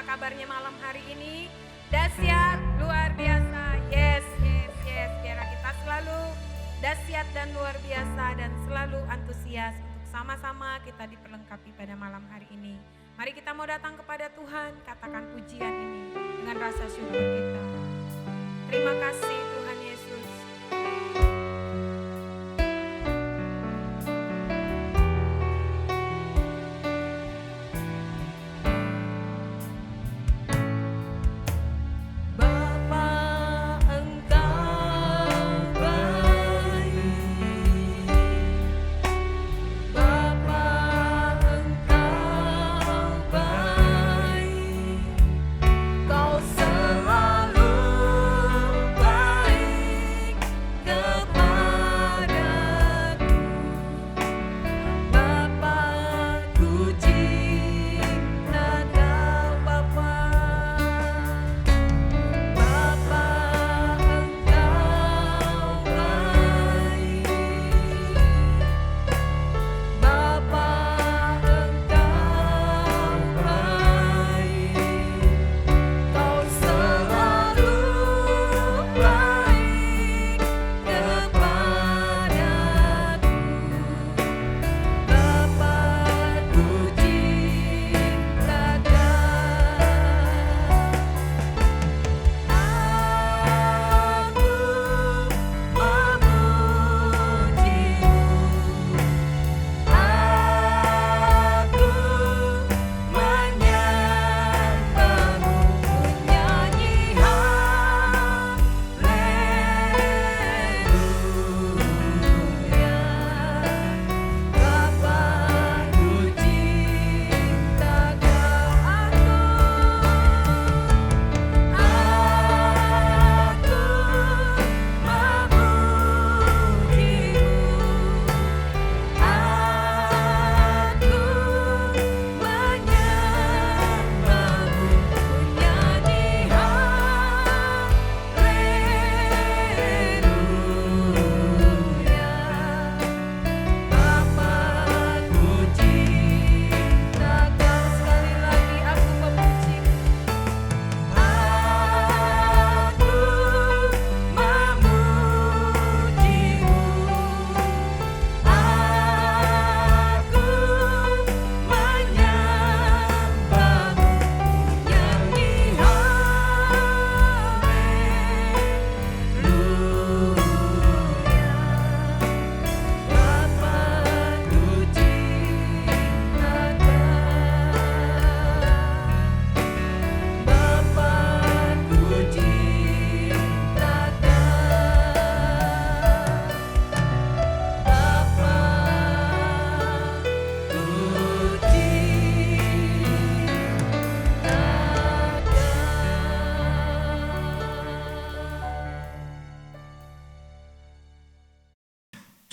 Apa kabarnya malam hari ini? Dahsyat, luar biasa. Yes, yes, yes. Biar kita selalu dahsyat dan luar biasa dan selalu antusias untuk sama-sama kita diperlengkapi pada malam hari ini. Mari kita mau datang kepada Tuhan, katakan pujian ini dengan rasa syukur kita. Terima kasih Tuhan Yesus.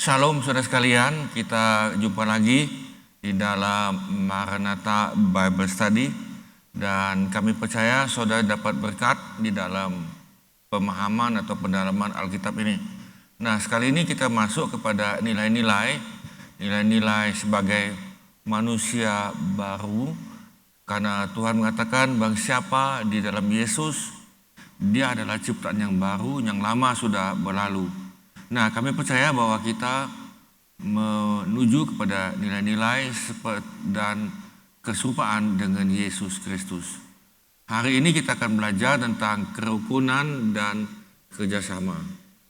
Shalom saudara sekalian, kita jumpa lagi di dalam Maranatha Bible Study dan kami percaya saudara dapat berkat di dalam pemahaman atau pendalaman Alkitab ini. Nah, sekali ini kita masuk kepada nilai-nilai sebagai manusia baru, karena Tuhan mengatakan barang siapa di dalam Yesus, dia adalah ciptaan yang baru, yang lama sudah berlalu. Nah, kami percaya bahwa kita menuju kepada nilai-nilai dan keserupaan dengan Yesus Kristus. Hari ini kita akan belajar tentang kerukunan dan kerjasama.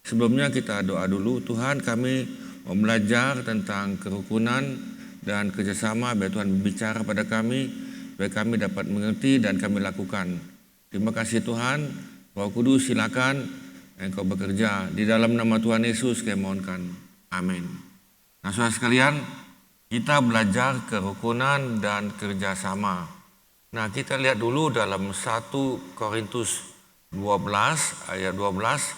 Sebelumnya kita doa dulu. Tuhan, kami mau belajar tentang kerukunan dan kerjasama, biar Tuhan berbicara pada kami, biar kami dapat mengerti dan kami lakukan. Terima kasih Tuhan. Roh Kudus silakan Engkau bekerja. Di dalam nama Tuhan Yesus kami mohonkan. Amin. Nah, saudara sekalian, kita belajar kerukunan dan kerjasama. Nah, kita lihat dulu dalam 1 Korintus 12 ayat 12.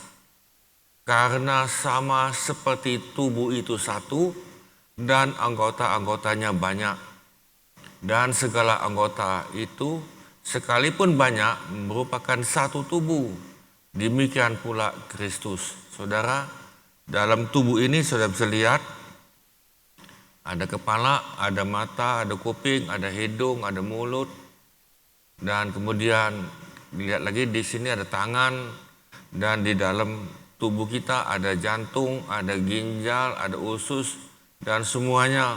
Karena sama seperti tubuh itu satu dan anggota-anggotanya banyak. Dan segala anggota itu sekalipun banyak merupakan satu tubuh. Demikian pula Kristus. Saudara, dalam tubuh ini saudara bisa lihat ada kepala, ada mata, ada kuping, ada hidung, ada mulut. Dan kemudian lihat lagi di sini ada tangan, dan di dalam tubuh kita ada jantung, ada ginjal, ada usus, dan semuanya.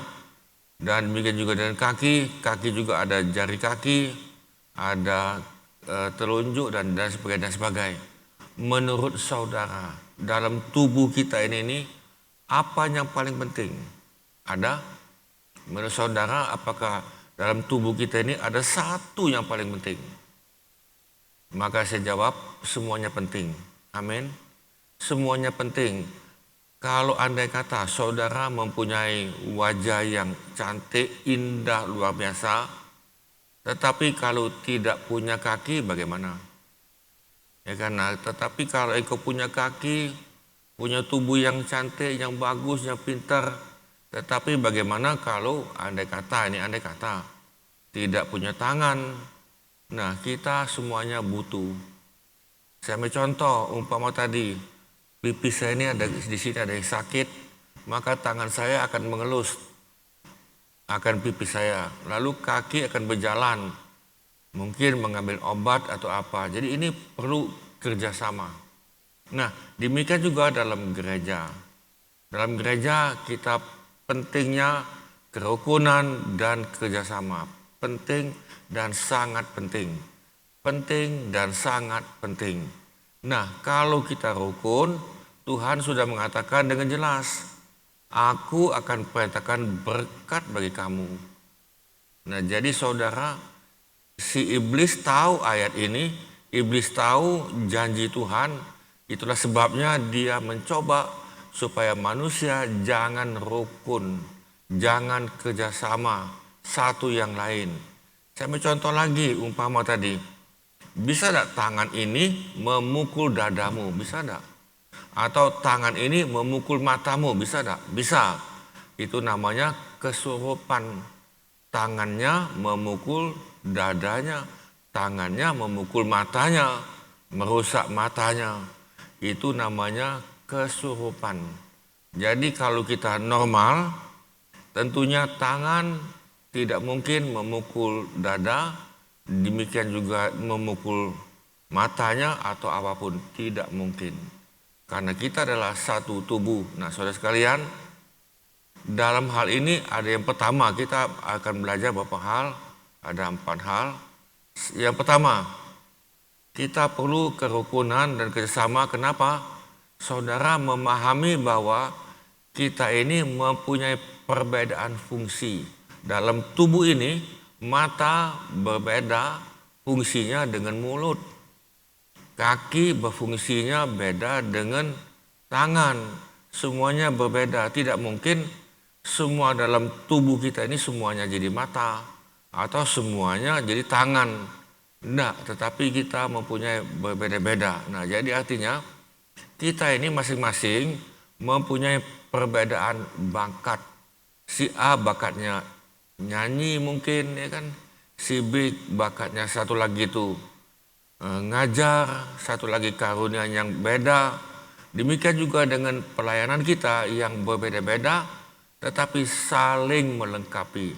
Dan demikian juga dengan kaki, kaki juga ada jari kaki, ada telunjuk dan sebagainya. Menurut saudara, dalam tubuh kita ini apa yang paling penting? Ada? Menurut saudara, apakah dalam tubuh kita ini ada satu yang paling penting? Maka saya jawab, semuanya penting. Amin. Semuanya penting. Kalau andai kata saudara mempunyai wajah yang cantik, indah, luar biasa, tetapi kalau tidak punya kaki bagaimana? Ya karena, tetapi kalau engkau punya kaki, punya tubuh yang cantik, yang bagus, yang pintar, tetapi bagaimana kalau andai kata tidak punya tangan? Nah, kita semuanya butuh. Saya ambil contoh, umpama tadi, pipi saya ini ada di sini ada yang sakit, maka tangan saya akan mengelus akan pipi saya, lalu kaki akan berjalan, mungkin mengambil obat atau apa. Jadi ini perlu kerjasama. Nah, demikian juga dalam gereja. Dalam gereja kita pentingnya kerukunan dan kerjasama. Penting dan sangat penting. Penting dan sangat penting. Nah, kalau kita rukun, Tuhan sudah mengatakan dengan jelas, aku akan perintahkan berkat bagi kamu. Nah, jadi saudara, si iblis tahu ayat ini, iblis tahu janji Tuhan, itulah sebabnya dia mencoba supaya manusia jangan rukun, jangan kerjasama satu yang lain. Saya mencontoh lagi, umpama tadi, bisa tak tangan ini memukul dadamu, bisa tak? Atau tangan ini memukul matamu, bisa tak? Bisa. Itu namanya kesurupan. Tangannya memukul dadanya, tangannya memukul matanya, merusak matanya. Itu namanya kesurupan. Jadi kalau kita normal, tentunya tangan tidak mungkin memukul dada, demikian juga memukul matanya atau apapun, tidak mungkin. Karena kita adalah satu tubuh. Nah, saudara sekalian, dalam hal ini ada yang pertama, kita akan belajar beberapa hal, ada 4 hal. Yang pertama, kita perlu kerukunan dan kerjasama. Kenapa? Saudara memahami bahwa kita ini mempunyai perbedaan fungsi. Dalam tubuh ini, mata berbeda fungsinya dengan mulut. Kaki berfungsinya beda dengan tangan. Semuanya berbeda. Tidak mungkin semua dalam tubuh kita ini semuanya jadi mata atau semuanya jadi tangan. Tidak, tetapi kita mempunyai berbeda-beda. Nah, jadi artinya kita ini masing-masing mempunyai perbedaan bakat. Si A bakatnya nyanyi mungkin, ya kan? Si B bakatnya satu lagi itu ngajar, satu lagi karunia yang beda. Demikian juga dengan pelayanan kita yang berbeda-beda, tetapi saling melengkapi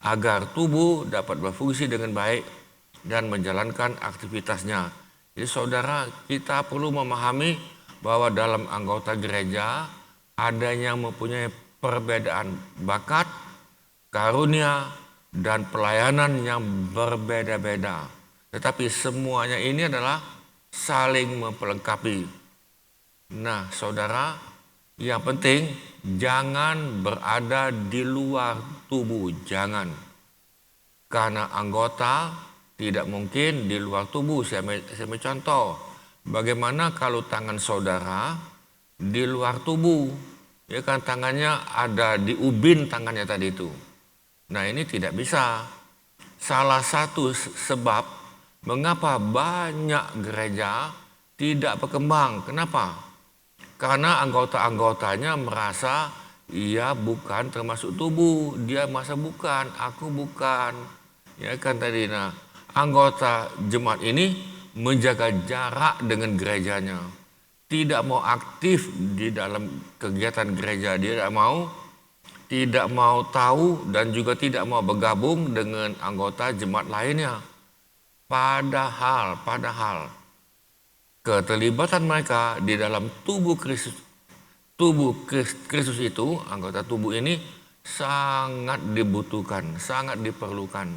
agar tubuh dapat berfungsi dengan baik dan menjalankan aktivitasnya. Jadi saudara, kita perlu memahami bahwa dalam anggota gereja ada yang mempunyai perbedaan bakat, karunia, dan pelayanan yang berbeda-beda. Tetapi semuanya ini adalah saling memperlengkapi. Nah, saudara, yang penting jangan berada di luar tubuh, jangan. Karena anggota tidak mungkin di luar tubuh. Saya contoh, bagaimana kalau tangan saudara di luar tubuh? Ya kan, tangannya ada di ubin tangannya tadi itu. Nah, ini tidak bisa. Salah satu sebab mengapa banyak gereja tidak berkembang. Kenapa? Karena anggota-anggotanya merasa ia bukan termasuk tubuh. Dia merasa bukan, aku bukan. Ya kan tadi, nah, anggota jemaat ini menjaga jarak dengan gerejanya. Tidak mau aktif di dalam kegiatan gereja. Dia tidak mau tahu dan juga tidak mau bergabung dengan anggota jemaat lainnya. Padahal keterlibatan mereka di dalam tubuh Kristus itu, anggota tubuh ini sangat dibutuhkan, sangat diperlukan.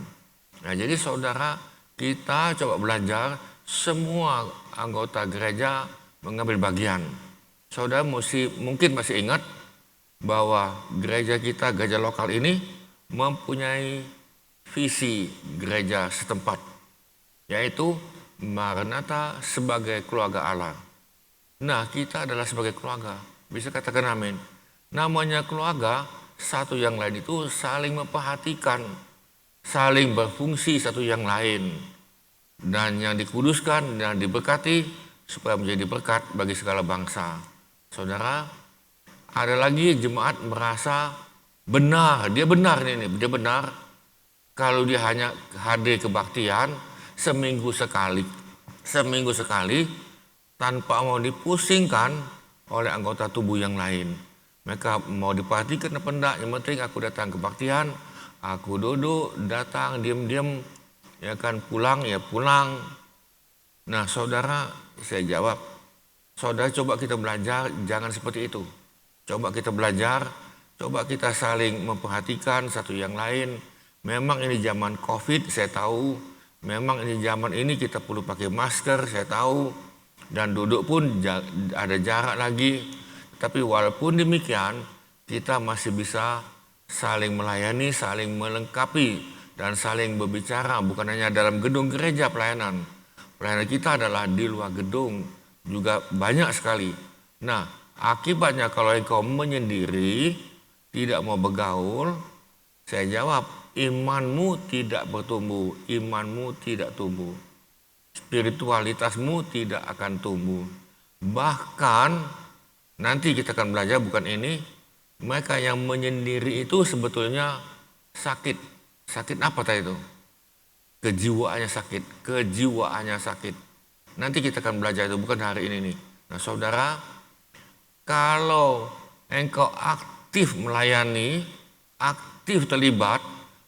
Nah, jadi saudara, kita coba belajar semua anggota gereja mengambil bagian. Saudara mungkin masih ingat bahwa gereja kita, gereja lokal ini mempunyai visi gereja setempat, yaitu Maranatha sebagai keluarga Allah. Nah, kita adalah sebagai keluarga. Bisa katakan amin. Namanya keluarga, satu yang lain itu saling memperhatikan, saling berfungsi satu yang lain. Dan yang dikuduskan dan diberkati supaya menjadi berkat bagi segala bangsa. Saudara, ada lagi jemaat merasa benar, dia benar kalau dia hanya hadir kebaktian seminggu sekali tanpa mau dipusingkan oleh anggota tubuh yang lain. Mereka mau diperhatikan apa enggak, yang penting aku datang kebaktian, aku duduk, datang, diam-diam, ya kan, pulang. Nah, saudara, saya jawab, saudara, coba kita belajar jangan seperti itu. Coba kita belajar, coba kita saling memperhatikan satu yang lain. Memang ini zaman COVID, saya tahu. Memang ini zaman ini kita perlu pakai masker, saya tahu. Dan duduk pun ada jarak lagi. Tapi walaupun demikian, kita masih bisa saling melayani, saling melengkapi, dan saling berbicara. Bukan hanya dalam gedung gereja pelayanan. Pelayanan kita adalah di luar gedung, juga banyak sekali. Nah, akibatnya kalau engkau menyendiri, tidak mau bergaul, saya jawab, imanmu tidak bertumbuh, imanmu tidak tumbuh. Spiritualitasmu tidak akan tumbuh. Bahkan, nanti kita akan belajar bukan ini, mereka yang menyendiri itu sebetulnya sakit. Sakit apa tadi itu? Kejiwaannya sakit. Nanti kita akan belajar itu, bukan hari ini nih. Nah, saudara, kalau engkau aktif melayani, aktif terlibat,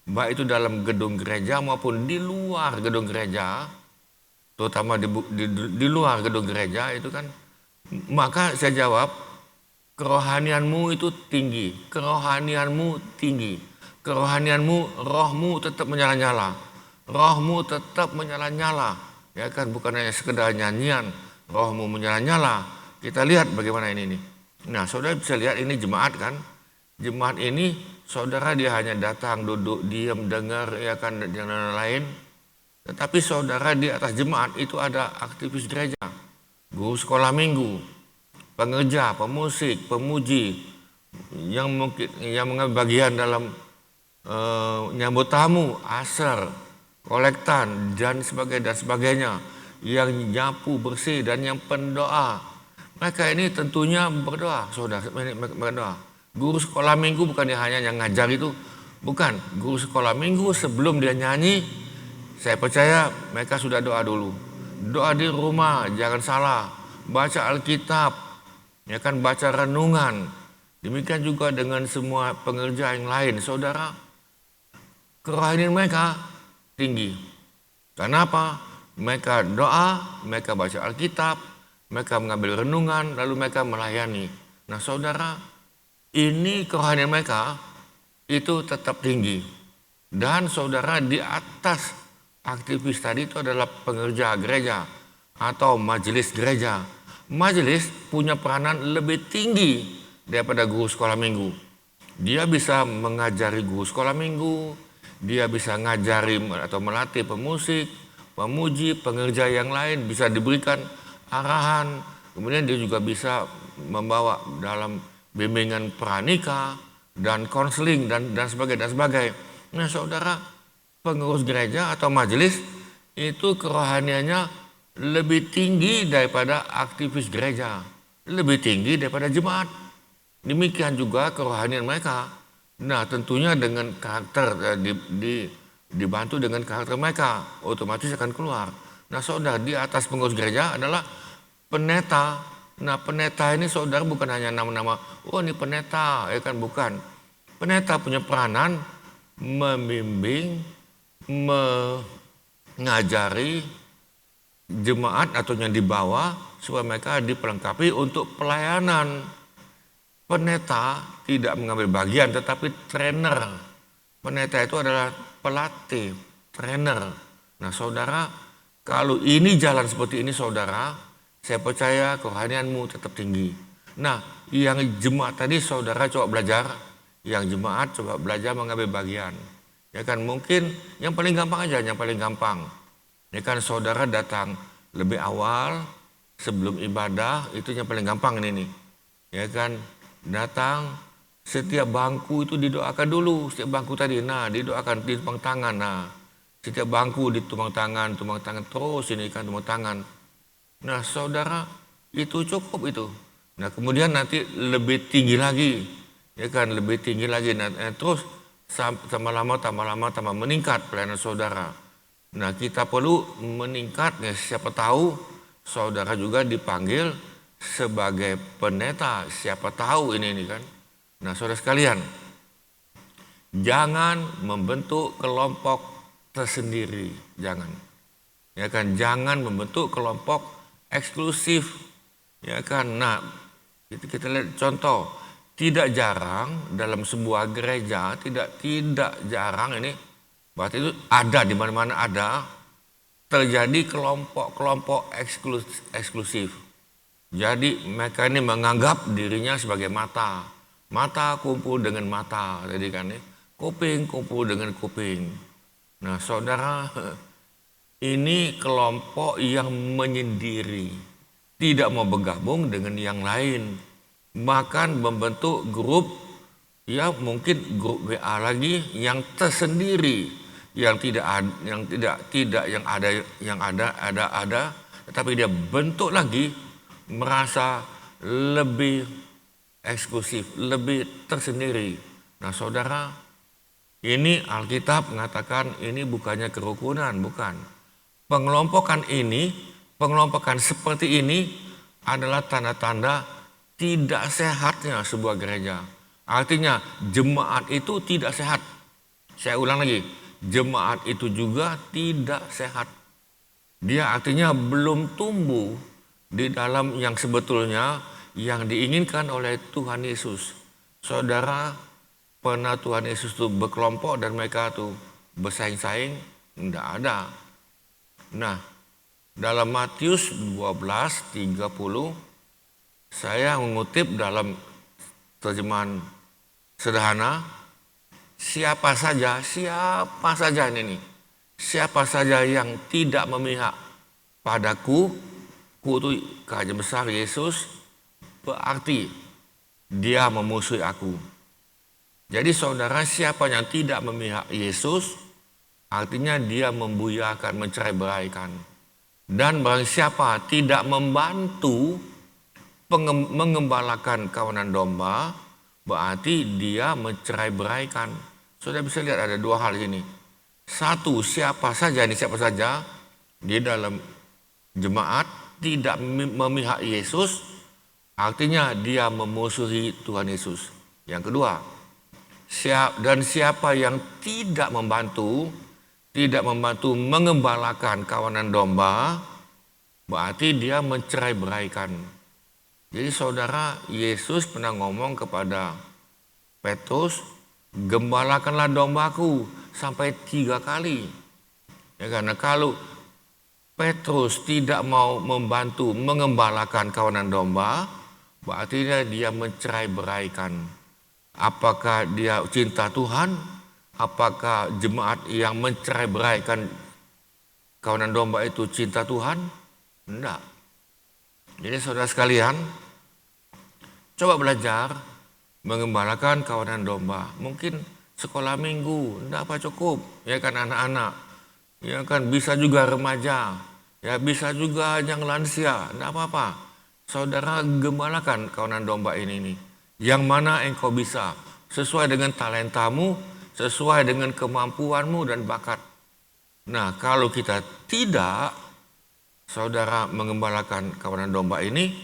baik itu dalam gedung gereja maupun di luar gedung gereja, terutama di luar gedung gereja itu kan, maka saya jawab, kerohanianmu itu tinggi, kerohanianmu, rohmu tetap menyala-nyala, ya kan, bukan hanya sekedar nyanyian, rohmu menyala-nyala. Kita lihat bagaimana ini nih. Nah, saudara bisa lihat ini jemaat kan, jemaat ini saudara dia hanya datang, duduk, diam, dengar, ya kan, dan lain-lain. Tetapi saudara di atas jemaat itu ada aktivis gereja, guru sekolah minggu, pengerja, pemusik, pemuji, yang mengambil bagian dalam nyambut tamu, asar, kolektan, dan sebagainya, yang nyapu bersih dan yang pendoa. Mereka ini tentunya berdoa, saudara, berdoa. Guru sekolah minggu bukan hanya yang ngajar itu, bukan. Guru sekolah minggu sebelum dia nyanyi, saya percaya mereka sudah doa dulu. Doa di rumah, jangan salah. Baca Alkitab, ya kan, baca renungan. Demikian juga dengan semua pengerja yang lain. Saudara, kerohanian mereka tinggi. Kenapa? Mereka doa, mereka baca Alkitab, mereka mengambil renungan, lalu mereka melayani. Nah, saudara, ini kerohanian mereka itu tetap tinggi. Dan saudara, di atas aktivis tadi itu adalah pengerja gereja atau majelis gereja. Majelis punya peranan lebih tinggi daripada guru sekolah minggu. Dia bisa mengajari guru sekolah minggu, dia bisa ngajari atau melatih pemusik, pemuji, pengerja yang lain, bisa diberikan arahan. Kemudian dia juga bisa membawa dalam bimbingan pranikah dan konseling dan sebagainya. Nah, saudara, pengurus gereja atau majelis itu kerohaniannya lebih tinggi daripada aktivis gereja, lebih tinggi daripada jemaat. Demikian juga kerohanian mereka. Nah, tentunya dengan karakter dibantu dengan karakter mereka, otomatis akan keluar. Nah, saudara, di atas pengurus gereja adalah pendeta. Nah, pendeta ini saudara bukan hanya nama-nama, oh ini pendeta, ya kan, bukan. Pendeta punya peranan membimbing, ngajari jemaat atau yang dibawa supaya mereka diperlengkapi untuk pelayanan. Pendeta tidak mengambil bagian tetapi trainer. Pendeta itu adalah pelatih, trainer. Nah saudara, kalau ini jalan seperti ini saudara, saya percaya kerohanianmu tetap tinggi. Nah yang jemaat tadi saudara coba belajar, yang jemaat coba belajar mengambil bagian. Ya kan, mungkin yang paling gampang aja, yang paling gampang. Ya kan, saudara datang lebih awal sebelum ibadah, itu yang paling gampang ini nih. Ya kan, datang setiap bangku itu didoakan dulu, setiap bangku tadi. Nah, didoakan, ditumpang tangan. Nah, setiap bangku ditumpang tangan terus ini kan tumpang tangan. Nah, saudara, itu cukup itu. Nah, kemudian nanti lebih tinggi lagi. Ya kan, lebih tinggi lagi. Nah, terus tambah lama tambah meningkat pelayanan saudara. Nah, kita perlu meningkat ya, siapa tahu saudara juga dipanggil sebagai pendeta, siapa tahu ini kan. Nah, saudara sekalian, jangan membentuk kelompok tersendiri, jangan. Ya kan, jangan membentuk kelompok eksklusif. Ya kan. Nah, kita lihat contoh, tidak jarang dalam sebuah gereja, tidak jarang ini, berarti itu ada di mana-mana ada terjadi kelompok eksklusif. Jadi mereka ini menganggap dirinya sebagai mata kumpul dengan mata, jadi kan ya, kuping kumpul dengan kuping. Nah, saudara, ini kelompok yang menyendiri, tidak mau bergabung dengan yang lain, bahkan membentuk grup, ya mungkin grup WA lagi yang tersendiri, yang ada, tetapi dia bentuk lagi merasa lebih eksklusif, lebih tersendiri. Nah, saudara, ini Alkitab mengatakan ini bukannya kerukunan, bukan. Pengelompokan seperti ini adalah tanda-tanda tidak sehatnya sebuah gereja. Artinya jemaat itu tidak sehat. Saya ulang lagi, jemaat itu juga tidak sehat. Dia artinya belum tumbuh di dalam yang sebetulnya yang diinginkan oleh Tuhan Yesus. Saudara, pernah Tuhan Yesus itu berkelompok dan mereka tuh bersaing-saing? Tidak ada. Nah, dalam Matius 12:30, saya mengutip dalam terjemahan sederhana, siapa saja ini, siapa saja yang tidak memihak padaku, ku itu Kerajaan besar Yesus, berarti dia memusuhi aku. Jadi saudara, siapa yang tidak memihak Yesus, artinya dia membuyakan, mencerai-beraikan. Dan barang siapa tidak membantu mengembalakan kawanan domba, berarti dia mencerai-beraikan. Sudah bisa lihat ada dua hal ini. Satu, siapa saja di dalam jemaat tidak memihak Yesus, artinya dia memusuhi Tuhan Yesus. Yang kedua, siapa yang tidak membantu mengembalakan kawanan domba, berarti dia mencerai-beraikan. Jadi saudara, Yesus pernah ngomong kepada Petrus, gembalakanlah dombaku sampai 3 kali. Ya, karena kalau Petrus tidak mau membantu mengembalakan kawanan domba, berarti dia mencerai-beraikan. Apakah dia cinta Tuhan? Apakah jemaat yang mencerai-beraikan kawanan domba itu cinta Tuhan? Tidak. Jadi saudara sekalian, coba belajar mengembalakan kawanan domba. Mungkin sekolah minggu, tidak apa cukup. Ya kan anak-anak, ya kan bisa juga remaja, ya bisa juga yang lansia, tidak apa-apa. Saudara gembalakan kawanan domba ini nih. Yang mana engkau bisa, sesuai dengan talentamu, sesuai dengan kemampuanmu dan bakat. Nah, kalau kita tidak, saudara mengembalakan kawanan domba ini,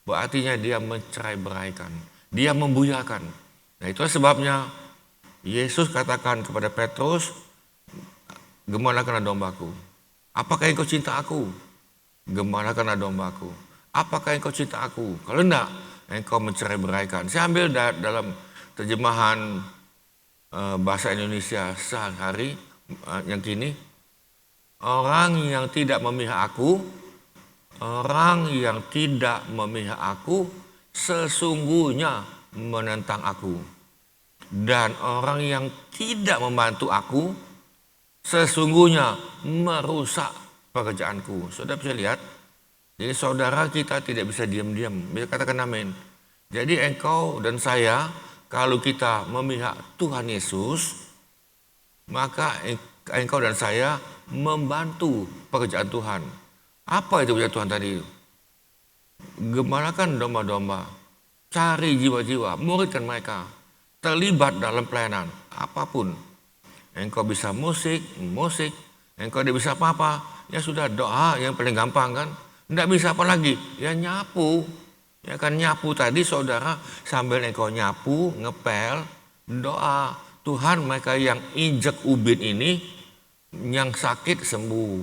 berartinya dia mencerai-beraikan, dia membuyakan. Nah, itu sebabnya Yesus katakan kepada Petrus, gembalakanlah dombaku. Apakah engkau cinta aku? Gembalakanlah dombaku. Apakah engkau cinta aku? Kalau enggak, engkau mencerai-beraikan. Saya ambil dalam terjemahan bahasa Indonesia sehari-hari yang kini. Orang yang tidak memihak aku, orang yang tidak memihak aku, sesungguhnya menentang aku. Dan orang yang tidak membantu aku, sesungguhnya merusak pekerjaanku. Saudara bisa lihat, jadi saudara kita tidak bisa diam-diam. Bisa katakan amin. Jadi engkau dan saya, kalau kita memihak Tuhan Yesus, maka engkau dan saya membantu pekerjaan Tuhan. Apa itu pekerjaan Tuhan tadi? Gembalakan domba-domba, cari jiwa-jiwa, muridkan mereka, terlibat dalam pelayanan apapun. Engkau bisa musik, engkau tidak bisa apa-apa, ya sudah doa yang paling gampang kan. Tidak bisa apa lagi, ya nyapu. Ya kan nyapu tadi saudara, sambil engkau nyapu, ngepel, doa. Tuhan, mereka yang injek ubin ini, yang sakit sembuh.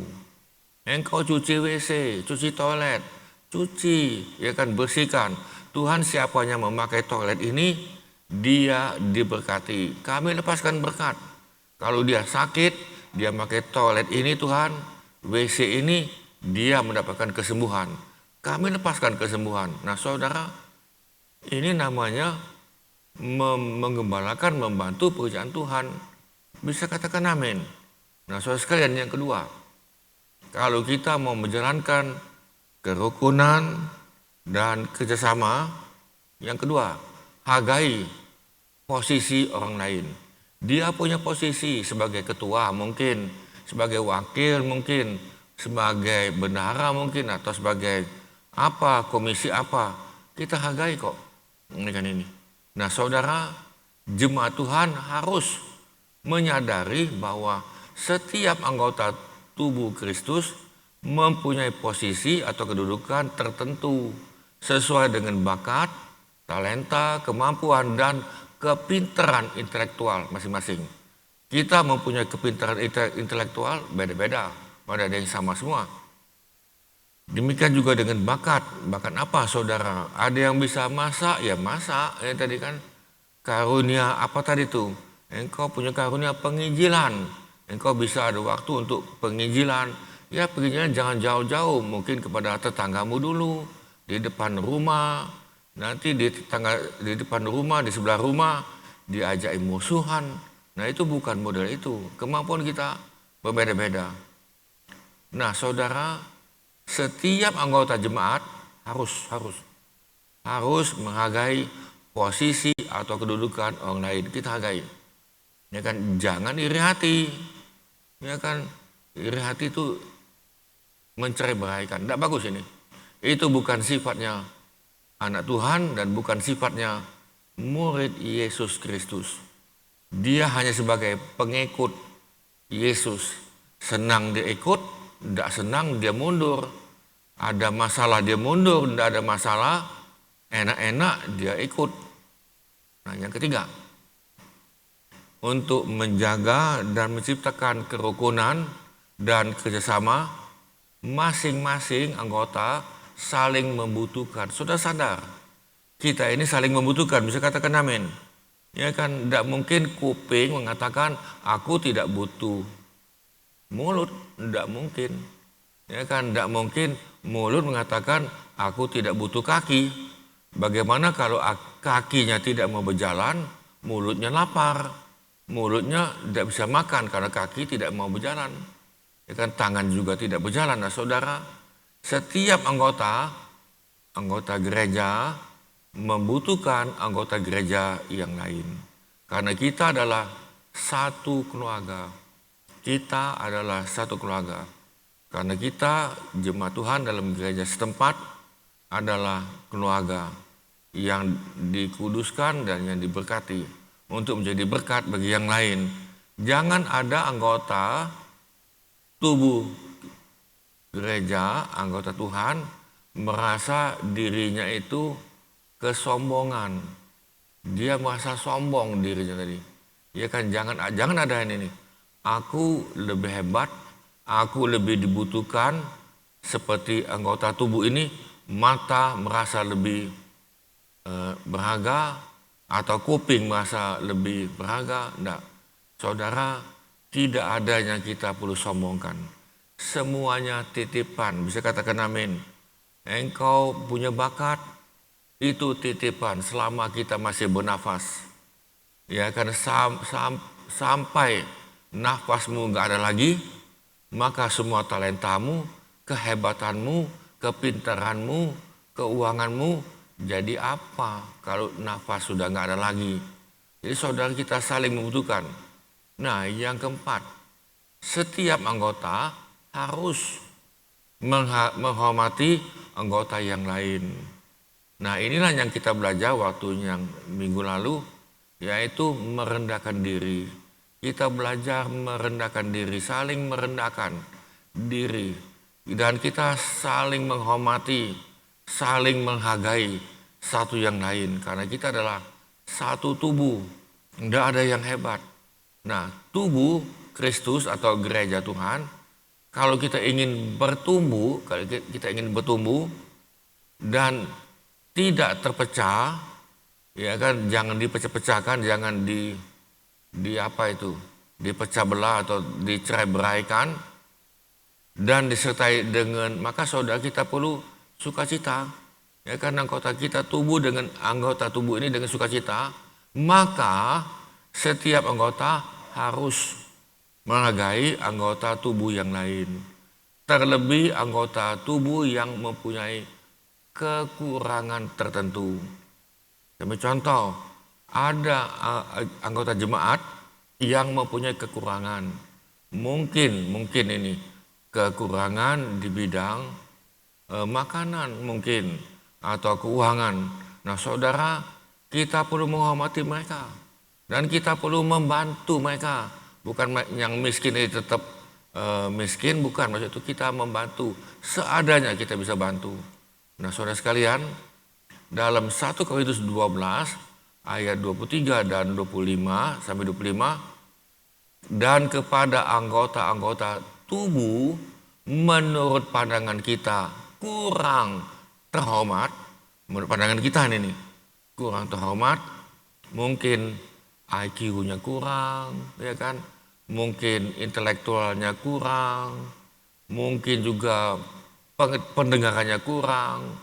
Engkau cuci WC, cuci toilet, cuci, ya kan bersihkan. Tuhan, siapa yang memakai toilet ini, dia diberkati. Kami lepaskan berkat. Kalau dia sakit, dia pakai toilet ini Tuhan, WC ini, dia mendapatkan kesembuhan. Kami lepaskan kesembuhan. Nah saudara, ini namanya menggembalakan, membantu pekerjaan Tuhan. Bisa katakan amin. Nah saudara sekalian, yang kedua, kalau kita mau menjalankan kerukunan dan kerjasama, yang kedua, hargai posisi orang lain. Dia punya posisi sebagai ketua mungkin, sebagai wakil mungkin, sebagai bendahara mungkin, atau sebagai apa, komisi apa, kita hargai kok. Ini. Nah saudara, jemaat Tuhan harus menyadari bahwa setiap anggota tubuh Kristus mempunyai posisi atau kedudukan tertentu sesuai dengan bakat, talenta, kemampuan, dan kepintaran intelektual masing-masing. Kita mempunyai kepintaran intelektual beda-beda, pada ada yang sama semua. Demikian juga dengan bakat. Bakat apa saudara? Ada yang bisa masak, ya masak. Ya tadi kan karunia apa tadi tuh? Engkau punya karunia penginjilan. Engkau bisa ada waktu untuk penginjilan. Ya penginjilan jangan jauh-jauh. Mungkin kepada tetanggamu dulu, di depan rumah. Nanti di depan rumah, di sebelah rumah, diajak musuhan. Nah itu bukan model itu. Kemampuan kita berbeda-beda. Nah saudara, setiap anggota jemaat harus menghargai posisi atau kedudukan orang lain. Kita hargai. Ya kan, jangan iri hati. Ya kan, iri hati itu mencerai-beraikan. Tidak bagus ini. Itu bukan sifatnya anak Tuhan dan bukan sifatnya murid Yesus Kristus. Dia hanya sebagai pengikut Yesus. Senang dia ikut, tidak senang dia mundur. Ada masalah dia mundur, tidak ada masalah, enak-enak dia ikut. Nah yang ketiga, untuk menjaga dan menciptakan kerukunan dan kerjasama, masing-masing anggota saling membutuhkan. Sudah sadar, kita ini saling membutuhkan, bisa katakan amin. Ya kan, tidak mungkin kuping mengatakan aku tidak butuh mulut, tidak mungkin. Ya kan, tidak mungkin mulut mengatakan aku tidak butuh kaki. Bagaimana kalau kakinya tidak mau berjalan, mulutnya lapar, mulutnya tidak bisa makan karena kaki tidak mau berjalan. Ya kan, tangan juga tidak berjalan. Nah saudara, setiap anggota gereja membutuhkan anggota gereja yang lain. Karena kita adalah satu keluarga. Kita adalah satu keluarga. Karena kita jemaat Tuhan dalam gereja setempat adalah keluarga yang dikuduskan dan yang diberkati untuk menjadi berkat bagi yang lain. Jangan ada anggota tubuh gereja, anggota Tuhan merasa dirinya itu kesombongan. Dia merasa sombong dirinya tadi. Ya kan, jangan ada ini nih. Aku lebih hebat, aku lebih dibutuhkan seperti anggota tubuh ini, mata merasa lebih berharga atau kuping merasa lebih berharga. Tidak, saudara, tidak ada yang kita perlu sombongkan. Semuanya titipan, bisa katakan amin. Engkau punya bakat, itu titipan selama kita masih bernafas. Ya, karena sampai nafasmu nggak ada lagi, maka semua talentamu, kehebatanmu, kepintaranmu, keuanganmu jadi apa kalau nafas sudah nggak ada lagi? Jadi saudara, kita saling membutuhkan. Nah, yang keempat, setiap anggota harus menghormati anggota yang lain. Nah, inilah yang kita belajar waktu yang minggu lalu, yaitu merendahkan diri. Kita belajar merendahkan diri, saling merendahkan diri. Dan kita saling menghormati, saling menghargai satu yang lain. Karena kita adalah satu tubuh, tidak ada yang hebat. Nah, tubuh Kristus atau gereja Tuhan, kalau kita ingin bertumbuh, dan tidak terpecah, ya kan, jangan dipecah-pecahkan, jangan dipecah belah atau dicerai-beraikan, dan disertai dengan, maka saudara, kita perlu sukacita, ya kan, anggota kita tubuh dengan anggota tubuh ini dengan sukacita, maka setiap anggota harus menghargai anggota tubuh yang lain, terlebih anggota tubuh yang mempunyai kekurangan tertentu. Demi contoh, ada anggota jemaat yang mempunyai kekurangan. Mungkin ini kekurangan di bidang makanan mungkin, atau keuangan. Nah, saudara, kita perlu menghormati mereka dan kita perlu membantu mereka. Bukan yang miskin ini tetap miskin, bukan, maksud itu kita membantu seadanya, kita bisa bantu. Nah, saudara sekalian, dalam 1 Korintus 12 ayat 23 dan 25 sampai 25, dan kepada anggota-anggota tubuh menurut pandangan kita kurang terhormat, menurut pandangan kita ini kurang terhormat, mungkin IQ-nya kurang, ya kan? Mungkin intelektualnya kurang, mungkin juga pendengarannya kurang,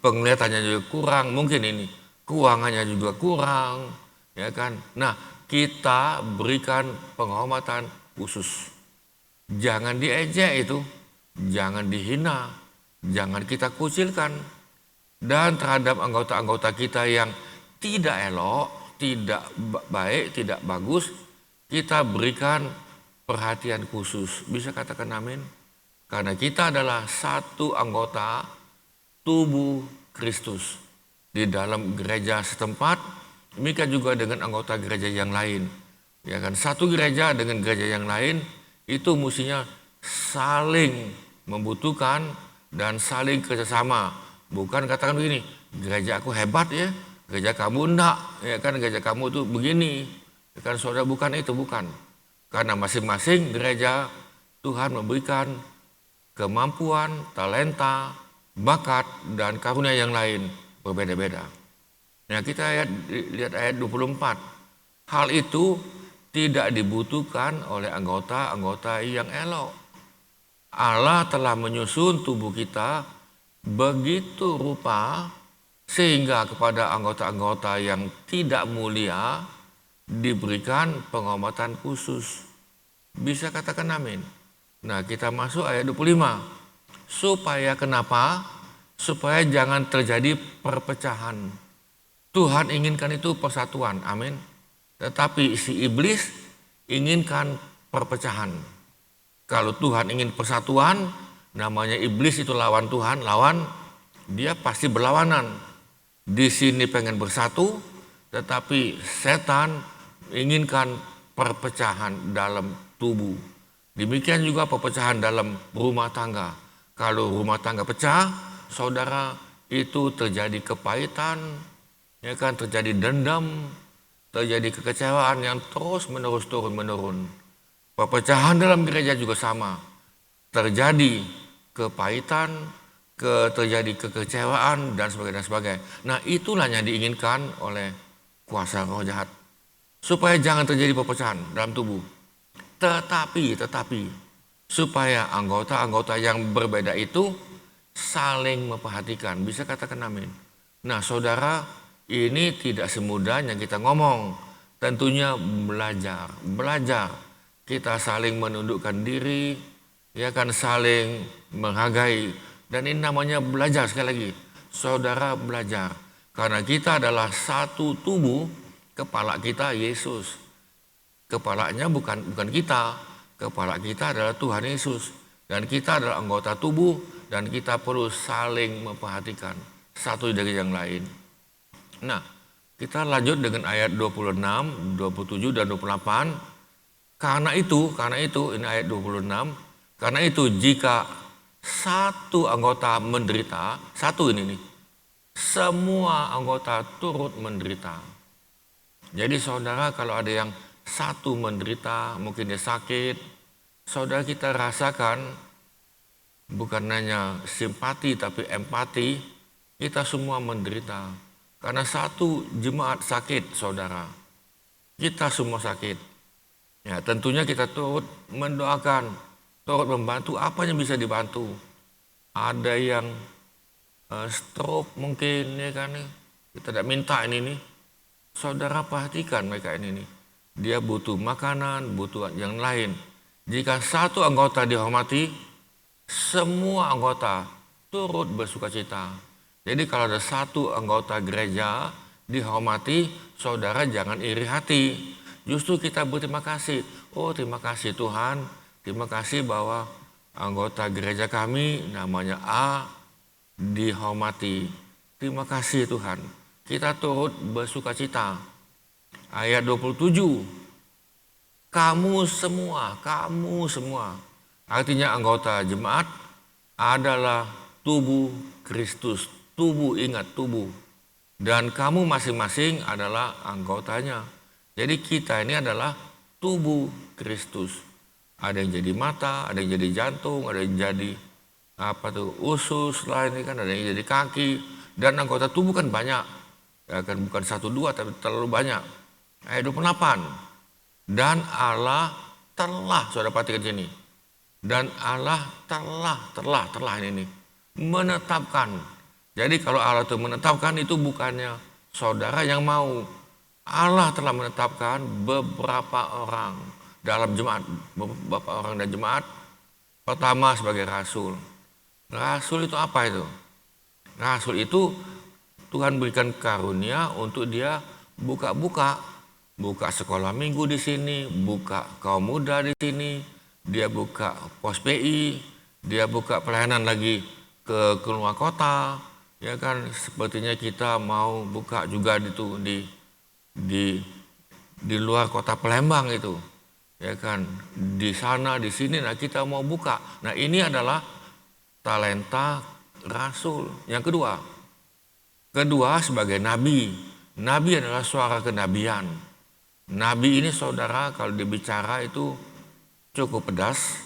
penglihatannya juga kurang, mungkin ini keuangannya juga kurang, ya kan? Nah, kita berikan penghormatan khusus. Jangan diejek itu, jangan dihina, jangan kita kucilkan. Dan terhadap anggota-anggota kita yang tidak elok, tidak baik, tidak bagus, kita berikan perhatian khusus. Bisa katakan amin? Karena kita adalah satu anggota tubuh Kristus di dalam gereja setempat, demikian juga dengan anggota gereja yang lain. Ya kan, satu gereja dengan gereja yang lain itu mestinya saling membutuhkan dan saling kerjasama. Bukan katakan begini, gereja aku hebat ya, gereja kamu enggak, ya kan, gereja kamu tuh begini. Ya kan, saudara, bukan itu, bukan. Karena masing-masing gereja Tuhan memberikan kemampuan, talenta, bakat, dan karunia yang lain berbeda-beda. Nah, kita lihat ayat 24. Hal itu tidak dibutuhkan oleh anggota-anggota yang elok. Allah telah menyusun tubuh kita begitu rupa sehingga kepada anggota-anggota yang tidak mulia diberikan penghormatan khusus. Bisa katakan amin? Nah, kita masuk ayat 25. Supaya kenapa? Supaya jangan terjadi perpecahan. Tuhan inginkan itu persatuan, amin. Tetapi si iblis inginkan perpecahan. Kalau Tuhan ingin persatuan, namanya iblis itu lawan Tuhan, lawan, dia pasti berlawanan. Di sini pengen bersatu, tetapi setan inginkan perpecahan dalam tubuh. Demikian juga perpecahan dalam rumah tangga. Kalau rumah tangga pecah, saudara, itu terjadi kepahitan, ya kan, terjadi dendam, terjadi kekecewaan yang terus menerus turun-menurun. Perpecahan dalam gereja juga sama. Terjadi kepahitan, terjadi kekecewaan dan sebagainya. Nah, itulah yang diinginkan oleh kuasa roh jahat. Supaya jangan terjadi perpecahan dalam tubuh. Tetapi supaya anggota-anggota yang berbeda itu saling memperhatikan. Bisa katakan amin. Nah, saudara, ini tidak semudah yang kita ngomong. Tentunya belajar. Kita saling menundukkan diri, ya kan, saling menghargai. Dan ini namanya belajar. Sekali lagi, saudara belajar. Karena kita adalah satu tubuh, kepala kita Yesus. Kepalanya bukan kita. Kepala kita adalah Tuhan Yesus. Dan kita adalah anggota tubuh, dan kita perlu saling memperhatikan satu dari yang lain. Nah, kita lanjut dengan ayat 26, 27, dan 28. Karena itu, ini ayat 26. Karena itu jika satu anggota menderita, semua anggota turut menderita. Jadi saudara, kalau ada yang satu menderita, mungkin dia sakit, saudara kita rasakan bukan hanya simpati tapi empati, kita semua menderita. Karena satu jemaat sakit, saudara. Kita semua sakit. Ya, tentunya kita turut mendoakan, turut membantu apa yang bisa dibantu. Ada yang stroke mungkin, ya kan, kita tidak minta ini nih. Saudara perhatikan mereka ini nih. Dia butuh makanan, butuh yang lain. Jika satu anggota dihormati, semua anggota turut bersukacita. Jadi kalau ada satu anggota gereja dihormati, saudara jangan iri hati. Justru kita berterima kasih. Oh, terima kasih Tuhan. Terima kasih bahwa anggota gereja kami namanya A dihormati. Terima kasih Tuhan. Kita turut bersukacita. Ayat 27. Kamu semua. Artinya anggota jemaat adalah tubuh Kristus. Ingat tubuh. Dan kamu masing-masing adalah anggotanya. Jadi kita ini adalah tubuh Kristus. Ada yang jadi mata, ada yang jadi jantung, ada yang jadi usus lain, kan, ada yang jadi kaki. Dan anggota tubuh kan banyak. Ya kan, bukan 1, 2 tapi terlalu banyak. Ayat 28. Dan Allah telah, saudara perhatikan sini. Dan Allah telah ini menetapkan. Jadi kalau Allah itu menetapkan, itu bukannya saudara yang mau. Allah telah menetapkan beberapa orang dalam jemaat, beberapa orang dan jemaat. Pertama sebagai rasul. Rasul itu apa itu? Rasul itu Tuhan berikan karunia untuk dia buka sekolah minggu di sini, buka kaum muda di sini, dia buka pos PI, dia buka pelayanan lagi ke luar kota, ya kan, sepertinya kita mau buka juga di luar kota Palembang itu, ya kan, di sana di sini. Nah, kita mau buka. Nah, ini adalah talenta rasul. Yang kedua sebagai nabi. Nabi adalah suara kenabian. Nabi ini, saudara, kalau dibicara itu cukup pedas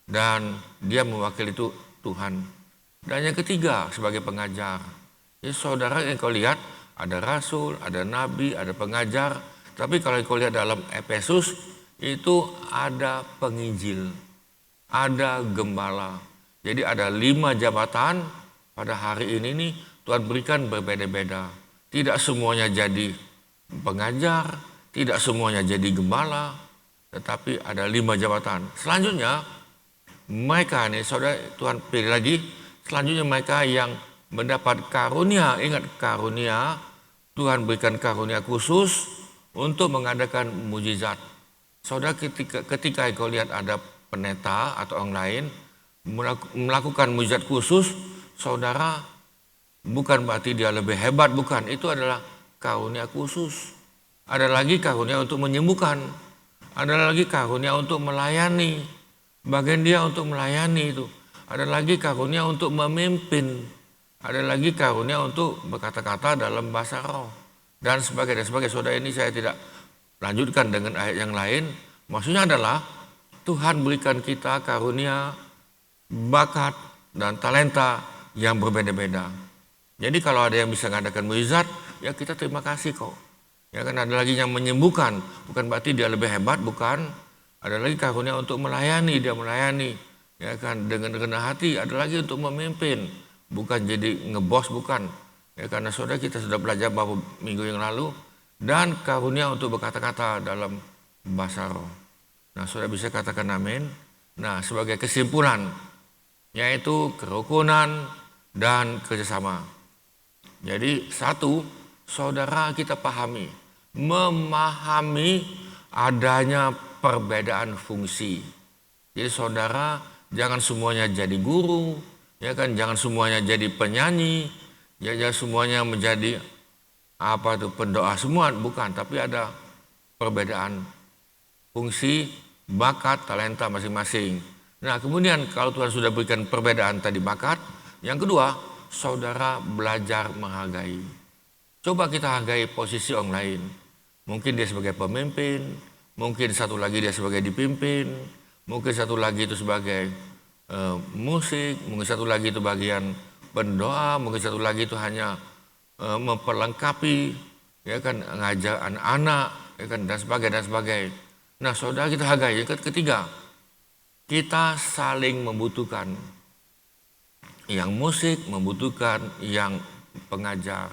dan dia mewakili itu Tuhan. Dan yang ketiga sebagai pengajar. Jadi saudara, yang kau lihat ada rasul, ada nabi, ada pengajar. Tapi kalau kau lihat dalam Efesus itu ada penginjil, ada gembala. Jadi ada 5 jabatan pada hari ini nih Tuhan berikan berbeda-beda. Tidak semuanya jadi pengajar, tidak semuanya jadi gembala, tetapi ada 5 jabatan. Selanjutnya mereka nih, saudara, Tuhan pilih lagi. Selanjutnya mereka yang mendapat karunia. Ingat, karunia, Tuhan berikan karunia khusus untuk mengadakan mujizat. Saudara, ketika kau lihat ada pendeta atau orang lain melakukan mujizat khusus, saudara, bukan berarti dia lebih hebat, bukan. Itu adalah karunia khusus. Ada lagi karunia untuk menyembuhkan. Ada lagi karunia untuk melayani. Bagian dia untuk melayani itu. Ada lagi karunia untuk memimpin. Ada lagi karunia untuk berkata-kata dalam bahasa roh. Dan sebagainya. Saudara, ini saya tidak lanjutkan dengan ayat yang lain. Maksudnya adalah Tuhan berikan kita karunia, bakat, dan talenta yang berbeda-beda. Jadi kalau ada yang bisa mengadakan mukjizat, ya kita terima kasih kok. Ya kan, ada lagi yang menyembuhkan, bukan berarti dia lebih hebat, bukan. Ada lagi karunia untuk melayani, dia melayani, ya kan, dengan rendah hati. Ada lagi untuk memimpin, bukan jadi ngebos, bukan. Ya, karena saudara kita sudah belajar beberapa minggu yang lalu, dan karunia untuk berkata-kata dalam bahasa roh. Nah, saudara bisa katakan amin. Nah, sebagai kesimpulan, yaitu kerukunan dan kerjasama. Jadi satu, saudara kita memahami adanya perbedaan fungsi. Jadi saudara jangan semuanya jadi guru, ya kan, jangan semuanya jadi penyanyi, jangan semuanya menjadi pendoa semua, bukan, tapi ada perbedaan fungsi, bakat, talenta masing-masing. Nah, kemudian kalau Tuhan sudah berikan perbedaan tadi bakat, yang kedua, saudara belajar menghargai. Coba kita hargai posisi orang lain. Mungkin dia sebagai pemimpin, mungkin satu lagi dia sebagai dipimpin, mungkin satu lagi itu sebagai musik, mungkin satu lagi itu bagian pendoa, mungkin satu lagi itu hanya memperlengkapi, ya kan, ngajar anak-anak, ya kan, dan sebagainya. Nah, saudara kita hargai. Yang ketiga, kita saling membutuhkan. Yang musik membutuhkan yang pengajar,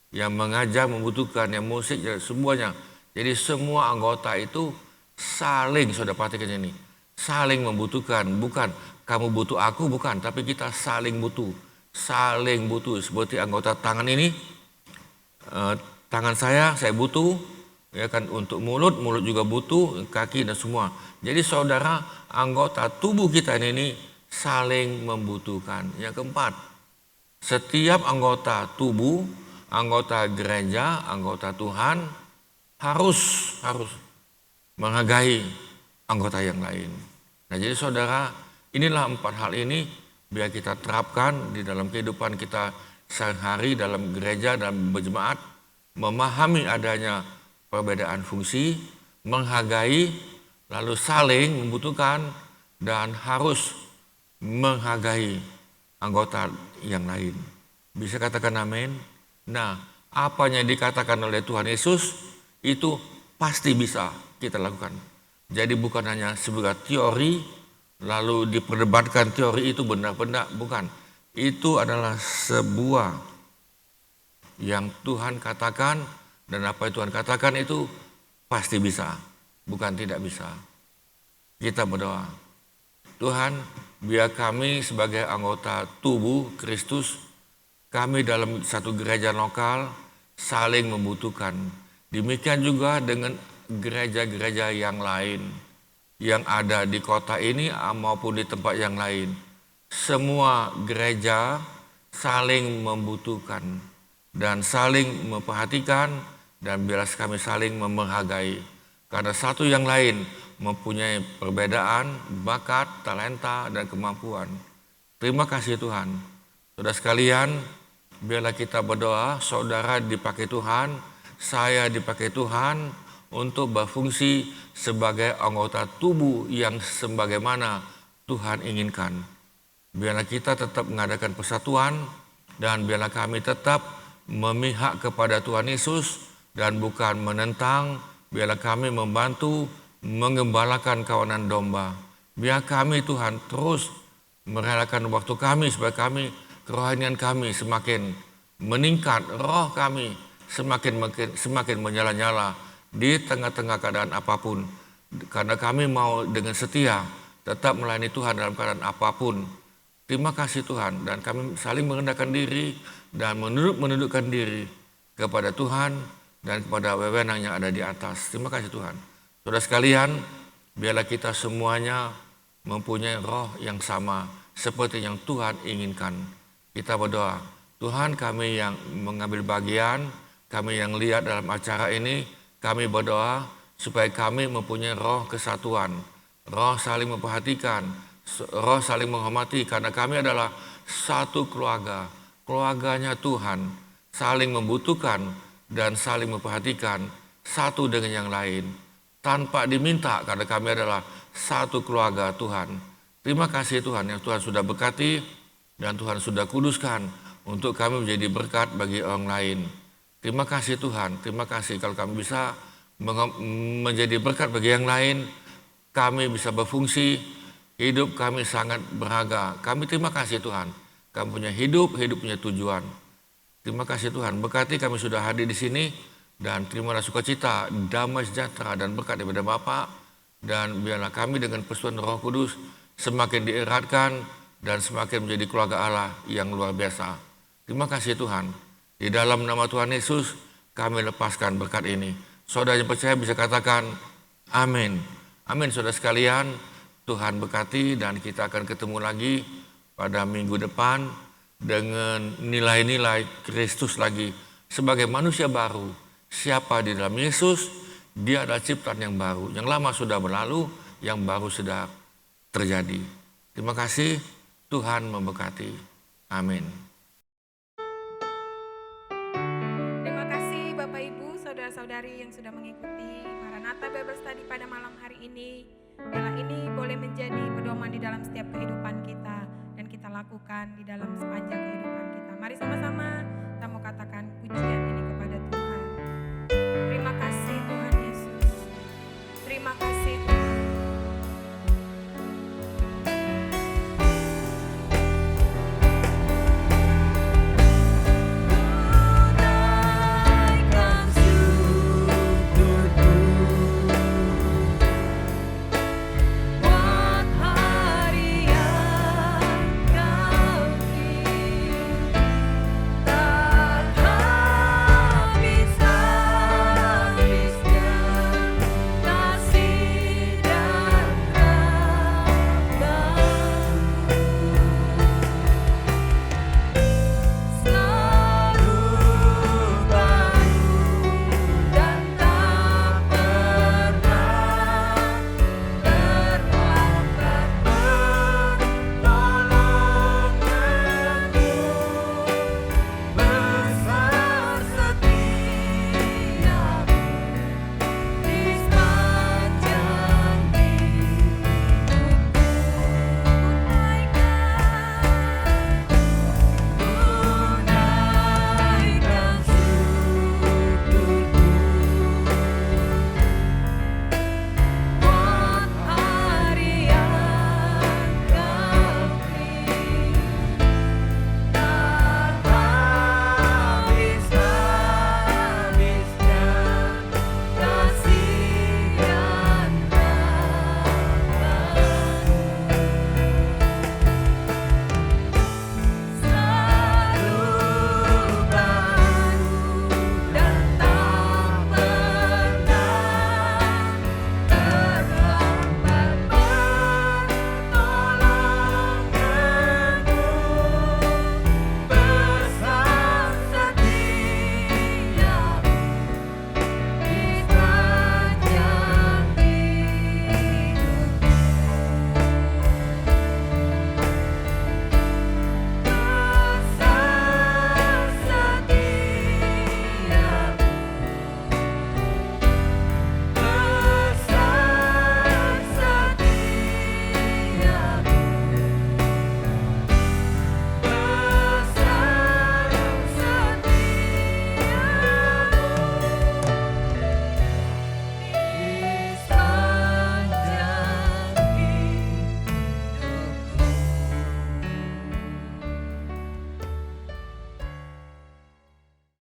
yang mengajar membutuhkan yang musik, semuanya. Jadi semua anggota itu saling, saudara perhatikan ini, saling membutuhkan. Bukan kamu butuh aku, bukan, tapi kita saling butuh. Saling butuh, seperti anggota tangan ini, tangan saya butuh, ya kan, untuk mulut juga butuh, kaki dan semua. Jadi saudara, anggota tubuh kita ini saling membutuhkan. Yang keempat, setiap anggota tubuh, anggota gereja, anggota Tuhan harus menghargai anggota yang lain. Nah, jadi saudara, inilah 4 hal ini biar kita terapkan di dalam kehidupan kita sehari-hari dalam gereja dan berjemaat, memahami adanya perbedaan fungsi, menghargai, lalu saling membutuhkan, dan harus menghargai anggota yang lain. Bisa katakan amin? Nah, apa yang dikatakan oleh Tuhan Yesus itu pasti bisa kita lakukan. Jadi bukan hanya sebuah teori, lalu diperdebatkan teori itu benar-benar, bukan. Itu adalah sebuah yang Tuhan katakan, dan apa yang Tuhan katakan itu pasti bisa, bukan tidak bisa. Kita berdoa, Tuhan, biar kami sebagai anggota tubuh Kristus, kami dalam satu gereja lokal saling membutuhkan. Demikian juga dengan gereja-gereja yang lain yang ada di kota ini maupun di tempat yang lain. Semua gereja saling membutuhkan dan saling memperhatikan, dan biarlah kami saling menghargai. Karena satu yang lain mempunyai perbedaan, bakat, talenta, dan kemampuan. Terima kasih Tuhan. Saudara sekalian, biarlah kita berdoa, saudara dipakai Tuhan, saya dipakai Tuhan untuk berfungsi sebagai anggota tubuh yang sebagaimana Tuhan inginkan. Biarlah kita tetap mengadakan persatuan, dan biarlah kami tetap memihak kepada Tuhan Yesus dan bukan menentang. Biarlah kami membantu mengembalakan kawanan domba. Biar kami Tuhan terus merelakan waktu kami supaya kami, kerohanian kami semakin meningkat, roh kami semakin menyala-nyala di tengah-tengah keadaan apapun. Karena kami mau dengan setia tetap melayani Tuhan dalam keadaan apapun. Terima kasih Tuhan, dan kami saling merendahkan diri dan menundukkan diri kepada Tuhan dan kepada wewenang yang ada di atas. Terima kasih Tuhan. Saudara sekalian, biarlah kita semuanya mempunyai roh yang sama seperti yang Tuhan inginkan. Kita berdoa, Tuhan, kami yang mengambil bagian, kami yang lihat dalam acara ini, kami berdoa supaya kami mempunyai roh kesatuan, roh saling memperhatikan, roh saling menghormati, karena kami adalah satu keluarga, keluarganya Tuhan, saling membutuhkan dan saling memperhatikan satu dengan yang lain, tanpa diminta, karena kami adalah satu keluarga Tuhan. Terima kasih Tuhan yang Tuhan sudah berkati dan Tuhan sudah kuduskan untuk kami menjadi berkat bagi orang lain. Terima kasih Tuhan, terima kasih kalau kami bisa menjadi berkat bagi yang lain, kami bisa berfungsi, hidup kami sangat berharga. Kami terima kasih Tuhan, kami punya hidup punya tujuan. Terima kasih Tuhan, berkati kami sudah hadir di sini dan terimalah sukacita, damai sejahtera dan berkat daripada Bapa, dan biarlah kami dengan persetujuan Roh Kudus semakin dieratkan dan semakin menjadi keluarga Allah yang luar biasa. Terima kasih Tuhan, di dalam nama Tuhan Yesus kami lepaskan berkat ini. Saudara yang percaya bisa katakan amin. Amin saudara sekalian, Tuhan berkati dan kita akan ketemu lagi pada minggu depan dengan nilai-nilai Kristus lagi. Sebagai manusia baru, siapa di dalam Yesus, dia adalah ciptaan yang baru. Yang lama sudah berlalu, yang baru sudah terjadi. Terima kasih, Tuhan memberkati. Amin. Terima kasih Bapak Ibu, saudara-saudari yang sudah mengikuti Maranatha Bible Study pada malam hari ini. Biarlah ini boleh menjadi pedoman di dalam setiap kehidupan kita dan kita lakukan di dalam sepanjang kehidupan kita. Mari sama-sama kita mau katakan pujian ini